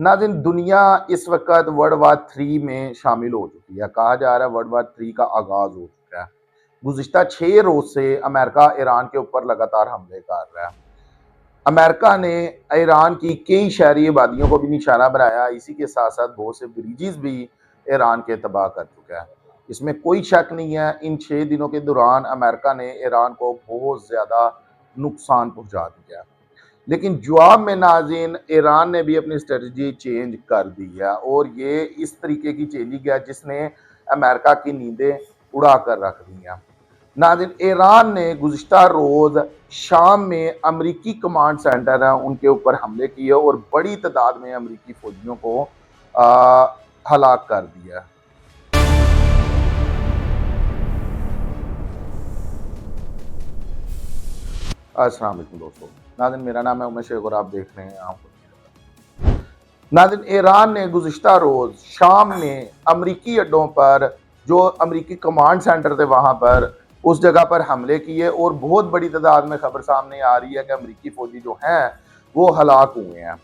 नाज़रीन, दुनिया इस वक़्त वर्ल्ड वार 3 में शामिल हो चुकी है। कहा जा रहा है वर्ल्ड वार 3 का आगाज़ हो चुका है। गुज़िश्ता 6 रोज़ से अमेरिका ईरान के ऊपर लगातार हमले कर रहा है। अमेरिका ने ईरान की कई शहरी आबादियों को भी निशाना बनाया। इसी के साथ-साथ बहुत से ब्रिजेज़ भी ईरान के तबाह कर चुका है। इसमें कोई शक नहीं है, इन 6 दिनों के दौरान अमेरिका ने ईरान को बहुत ज़्यादा नुकसान पहुँचा दिया है। लेकिन जवाब में नाज़रीन, ईरान ने भी अपनी स्ट्रेटजी चेंज कर दी है और ये इस तरीके की चेंजिंग है जिसने अमेरिका की नींदें उड़ा कर रख दी हैं। नाज़रीन, ईरान ने गुज़िश्ता रोज़ शाम में अमरीकी कमांड सेंटर है उनके ऊपर हमले किए और बड़ी तादाद में अमरीकी फौजियों को हलाक कर दिया। अस्सलाम वालेकुम दोस्तों, नाज़रीन मेरा नाम है उमर शेख और आप देख रहे हैं नाज़रीन, ईरान ने गुज़िश्ता रोज़ शाम में अमरीकी अड्डों पर जो अमरीकी कमांड सेंटर थे वहाँ पर उस जगह पर हमले किए और बहुत बड़ी तादाद में खबर सामने आ रही है कि अमरीकी फ़ौजी जो हैं वो हलाक हुए हैं।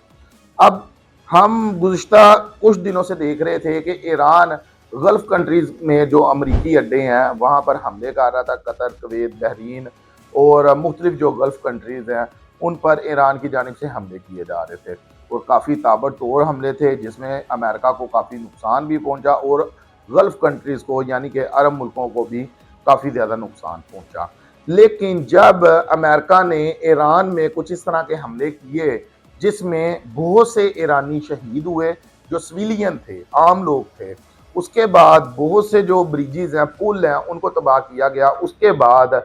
अब हम गुज़िश्ता कुछ दिनों से देख रहे थे कि ईरान गल्फ़ कंट्रीज़ में जो अमरीकी अड्डे हैं वहाँ पर हमले कर रहा था। कतर, कुवैत, बहरीन और मुख्तलिफ जो गल्फ़ कंट्रीज़ हैं उन पर ईरान की जानिब से हमले किए जा रहे थे और काफ़ी ताबड़तोड़ हमले थे जिसमें अमेरिका को काफ़ी नुकसान भी पहुंचा और गल्फ़ कंट्रीज़ को यानी कि अरब मुल्कों को भी काफ़ी ज़्यादा नुकसान पहुंचा। लेकिन जब अमेरिका ने ईरान में कुछ इस तरह के हमले किए जिसमें बहुत से ईरानी शहीद हुए जो सिविलियन थे, आम लोग थे, उसके बाद बहुत से जो ब्रिजेज़ हैं, पुल हैं, उनको तबाह किया गया। उसके बाद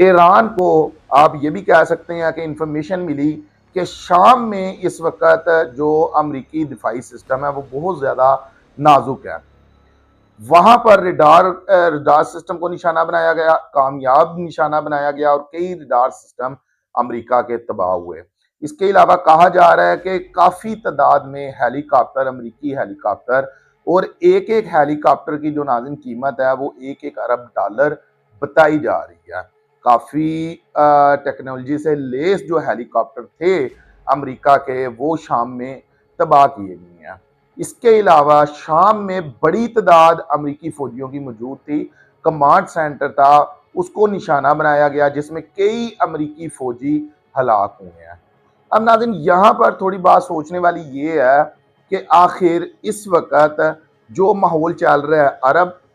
ईरान को आप ये भी कह सकते हैं कि इंफॉर्मेशन मिली कि शाम में इस वक्त जो अमरीकी दिफाई सिस्टम है वो बहुत ज़्यादा नाजुक है। वहाँ पर रिडार सिस्टम को निशाना बनाया गया, कामयाब निशाना बनाया गया और कई रिडार सिस्टम अमरीका के तबाह हुए। इसके अलावा कहा जा रहा है कि काफ़ी तादाद में हेलीकॉप्टर, अमरीकी हेलीकॉप्टर और एक-एक हेलीकॉप्टर की जो नाज़रीन कीमत है वो 1-1 अरब डॉलर बताई जा रही है। काफ़ी टेक्नोलॉजी से लेस जो हेलीकॉप्टर थे अमरीका के वो शाम में तबाह किए गए हैं। इसके अलावा शाम में बड़ी तादाद अमरीकी फौजियों की मौजूद थी। कमांड सेंटर था उसको निशाना बनाया गया जिसमें कई अमरीकी फौजी हलाक हुए हैं। अब नाज़रीन यहाँ पर थोड़ी बात सोचने वाली ये है कि आखिर इस वक्त जो माहौल चल रहा है,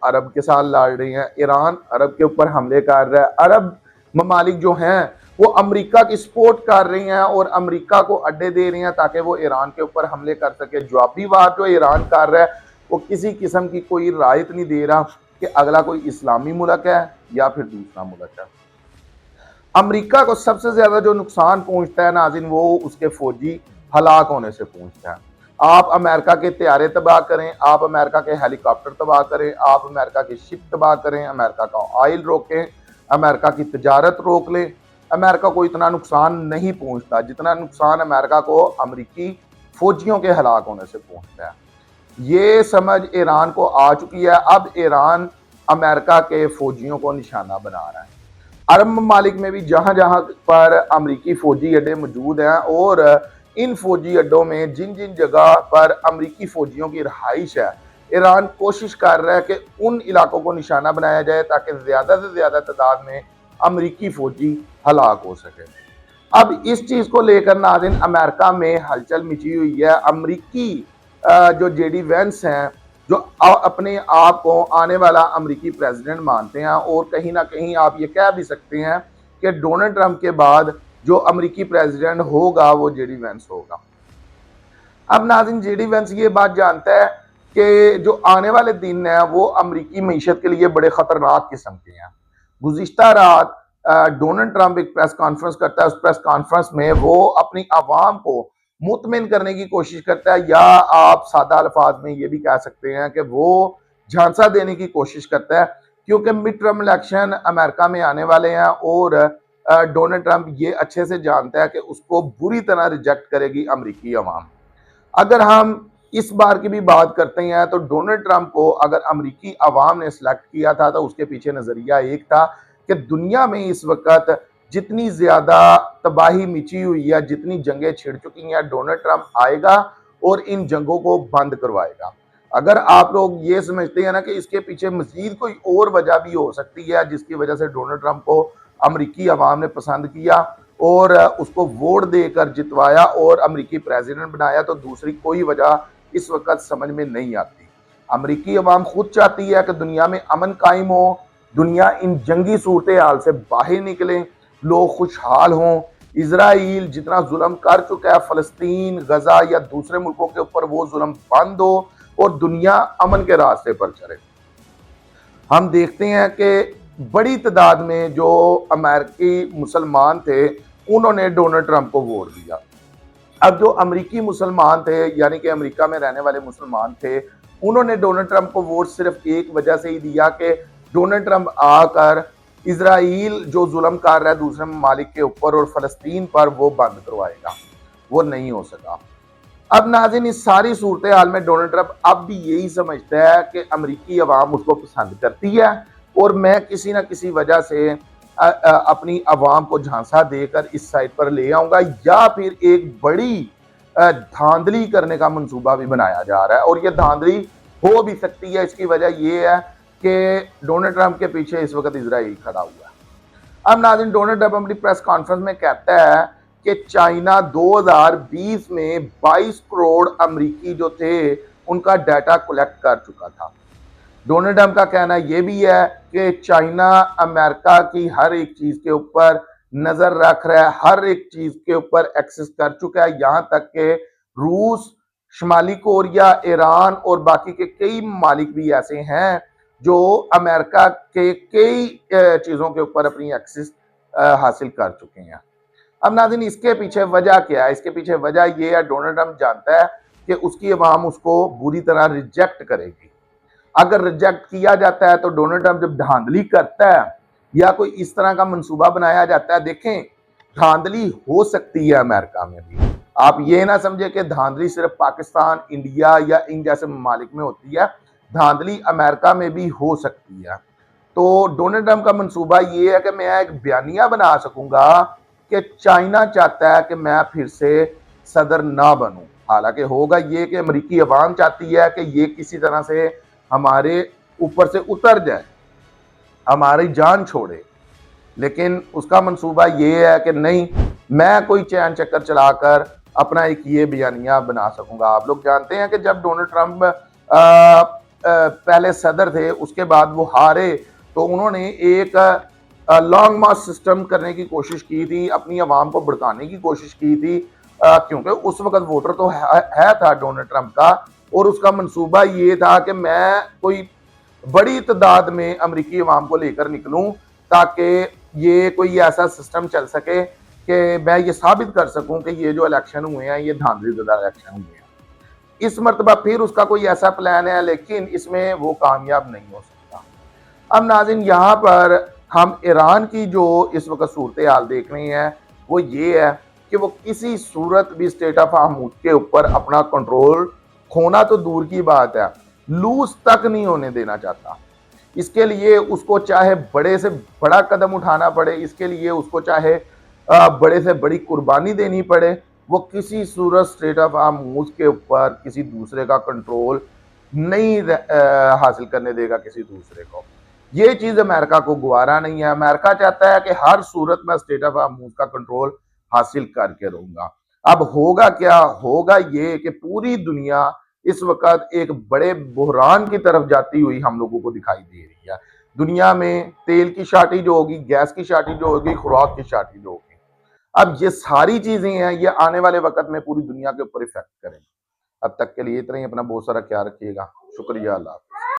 अरब के साथ लड़ रही हैं, ईरान अरब के ऊपर हमले कर रहा है, अरब ममालिक जो हैं वो अमेरिका की सपोर्ट कर रही हैं और अमेरिका को अड्डे दे रही हैं ताकि वो ईरान के ऊपर हमले कर सके। जवाबी वार जो ईरान कर रहा है वो किसी किस्म की कोई रायत नहीं दे रहा कि अगला कोई इस्लामी मुल्क है या फिर दूसरा मुल्क है। अमेरिका को सबसे ज्यादा जो नुकसान पहुंचता है नाज़रीन वो उसके फौजी हलाक होने से पहुंचता है। आप अमेरिका के तैयारे तबाह करें, आप अमेरिका के हेलीकॉप्टर तबाह करें, आप अमेरिका की शिप तबाह करें, अमेरिका का ऑयल रोकें, अमेरिका की तजारत रोक लें, अमेरिका को इतना नुकसान नहीं पहुंचता जितना नुकसान अमेरिका को अमरीकी फौजियों के हलाक होने से पहुंचता है। ये समझ ईरान को आ चुकी है। अब ईरान अमेरिका के फौजियों को निशाना बना रहा है। अरब ममालिक में भी जहां जहां पर अमरीकी फौजी अड्डे मौजूद हैं और इन फौजी अड्डों में जिन जिन जगह पर अमरीकी फौजियों की रहाइश है, ईरान कोशिश कर रहा है कि उन इलाकों को निशाना बनाया जाए ताकि ज़्यादा से ज़्यादा तादाद में अमरीकी फौजी हलाक हो सके। अब इस चीज़ को लेकर नाज़रीन अमेरिका में हलचल मची हुई है। अमरीकी जो जेडी वेंस हैं जो अपने आप को आने वाला अमरीकी प्रेसिडेंट मानते हैं और कहीं ना कहीं आप ये कह भी सकते हैं कि डोनाल्ड ट्रंप के बाद जो अमरीकी प्रेसिडेंट होगा वो जेडी वेंस होगा। अब नाज़रीन जेडी वेंस ये बात जानता है कि जो आने वाले दिन है वो अमरीकी मीशत के लिए बड़े ख़तरनाक किस्म के हैं। गुज़िश्ता रात डोनाल्ड ट्रंप एक प्रेस कॉन्फ्रेंस करता है। उस प्रेस कॉन्फ्रेंस में वो अपनी आवाम को मुतमिन करने की कोशिश करता है या आप सादा अल्फाज में ये भी कह सकते हैं कि वो झांसा देने की कोशिश करता है क्योंकि मिड टर्म इलेक्शन अमेरिका में आने वाले हैं और डोनाल्ड ट्रंप ये अच्छे से जानता है कि उसको बुरी तरह रिजेक्ट करेगी अमरीकी अवाम। अगर हम इस बार की भी बात करते हैं तो डोनाल्ड ट्रंप को अगर अमरीकी अवाम ने सिलेक्ट किया था तो उसके पीछे नज़रिया एक था कि दुनिया में इस वक्त जितनी ज़्यादा तबाही मची हुई है, जितनी जंगें छिड़ चुकी हैं, डोनाल्ड ट्रंप आएगा और इन जंगों को बंद करवाएगा। अगर आप लोग ये समझते हैं ना कि इसके पीछे मजीद कोई और वजह भी हो सकती है जिसकी वजह से डोनाल्ड ट्रंप को अमरीकी अवाम ने पसंद किया और उसको वोट देकर जितवाया और अमरीकी प्रेसिडेंट बनाया, तो दूसरी कोई वजह इस वक्त समझ में नहीं आती। अमरीकी अवाम खुद चाहती है कि दुनिया में अमन कायम हो, दुनिया इन जंगी सूरत हाल से बाहर निकले, लोग खुशहाल हों। इसराइल जितना जुल्म कर चुका है फ़लस्तीन, गजा या दूसरे मुल्कों के ऊपर, वो जुल्म बंद हो और दुनिया अमन के रास्ते पर चले। हम देखते हैं कि बड़ी तादाद में जो अमेरिकी मुसलमान थे उन्होंने डोनाल्ड ट्रंप को वोट दिया। अब जो अमरीकी मुसलमान थे यानी कि अमेरिका में रहने वाले मुसलमान थे, उन्होंने डोनाल्ड ट्रंप को वोट सिर्फ एक वजह से ही दिया कि डोनाल्ड ट्रंप आकर इसराइल जो जुल्म कर रहा है दूसरे ममालिक के ऊपर और फ़लस्तीन पर, वो बंद करवाएगा। वो नहीं हो सका। अब नाज़रीन, इस सारी सूरत हाल में डोनाल्ड ट्रंप अब भी यही समझता है कि अमरीकी अवाम उसको पसंद करती है और मैं किसी न किसी वजह से अपनी अवाम को झांसा देकर इस साइड पर ले आऊंगा, या फिर एक बड़ी धांधली करने का मंसूबा भी बनाया जा रहा है। और ये धांधली हो भी सकती है। इसकी वजह यह है कि डोनाल्ड ट्रंप के पीछे इस वक्त इजराइल खड़ा हुआ है। अब नाज़रीन, डोनाल्ड ट्रंप अपनी प्रेस कॉन्फ्रेंस में कहता है कि चाइना 2020 में 22 करोड़ अमरीकी जो थे उनका डाटा कलेक्ट कर चुका था। डोनाल्ड ट्रंप का कहना यह भी है कि चाइना अमेरिका की हर एक चीज के ऊपर नजर रख रहा है, हर एक चीज के ऊपर एक्सेस कर चुका है, यहां तक कि रूस, शुमाली कोरिया, ईरान और बाकी के कई ममालिक भी ऐसे हैं जो अमेरिका के कई चीजों के ऊपर अपनी एक्सेस हासिल कर चुके हैं। अब नाज़रीन, इसके पीछे वजह क्या है? इसके पीछे वजह यह है, डोनाल्ड ट्रंप जानता है कि उसकी अवाम उसको बुरी तरह रिजेक्ट करेगी। अगर रिजेक्ट किया जाता है तो डोनाल्ड ट्रंप जब धांधली करता है या कोई इस तरह का मंसूबा बनाया जाता है, देखें धांधली हो सकती है अमेरिका में भी। आप ये ना समझे कि धांधली सिर्फ पाकिस्तान, इंडिया या इन जैसे ममालिक में होती है, धांधली अमेरिका में भी हो सकती है। तो डोनाल्ड ट्रंप का मंसूबा ये है कि मैं एक बयानिया बना सकूंगा कि चाइना चाहता है कि मैं फिर से सदर ना बनूं। हालांकि होगा ये कि अमेरिकी अवाम चाहती है कि ये किसी तरह से हमारे ऊपर से उतर जाए, हमारी जान छोड़े, लेकिन उसका मंसूबा ये है कि नहीं, मैं कोई चैन चक्कर चलाकर अपना एक ये बयानिया बना सकूंगा। आप लोग जानते हैं कि जब डोनाल्ड ट्रंप पहले सदर थे, उसके बाद वो हारे, तो उन्होंने एक लॉन्ग मार्च सिस्टम करने की कोशिश की थी, अपनी आवाम को भड़काने की कोशिश की थी, क्योंकि उस वक्त वोटर तो है था डोनाल्ड ट्रंप का, और उसका मंसूबा ये था कि मैं कोई बड़ी तादाद में अमरीकी अवाम को लेकर निकलूं ताकि ये कोई ऐसा सिस्टम चल सके कि मैं ये साबित कर सकूं कि ये जो इलेक्शन हुए हैं ये धांधलीदार इलेक्शन हुए हैं। इस मरतबा फिर उसका कोई ऐसा प्लान है, लेकिन इसमें वो कामयाब नहीं हो सकता। अब नाज़रीन, यहाँ पर हम ईरान की जो इस वक्त सूरत हाल देख रहे हैं वो ये है कि वो किसी सूरत भी स्टेट ऑफ हार्मूज के ऊपर अपना कंट्रोल खोना तो दूर की बात है, लूज तक नहीं होने देना चाहता। इसके लिए उसको चाहे बड़े से बड़ा कदम उठाना पड़े, इसके लिए उसको चाहे बड़े से बड़ी कुर्बानी देनी पड़े, वो किसी सूरत स्टेट ऑफ हार्मूज के ऊपर किसी दूसरे का कंट्रोल नहीं हासिल करने देगा किसी दूसरे को। ये चीज अमेरिका को गवारा नहीं है। अमेरिका चाहता है कि हर सूरत में स्टेट ऑफ हार्मूज का कंट्रोल हासिल करके रहूंगा। अब होगा क्या? होगा ये कि पूरी दुनिया इस वक्त एक बड़े बुहरान की तरफ जाती हुई हम लोगों को दिखाई दे रही है। दुनिया में तेल की शार्टेज होगी, गैस की शार्टेज होगी, खुराक की शार्टेज होगी। अब ये सारी चीजें हैं, ये आने वाले वक्त में पूरी दुनिया के ऊपर इफेक्ट करेंगे। अब तक के लिए इतना ही। अपना बहुत सारा ख्याल रखिएगा। शुक्रिया। अल्लाह।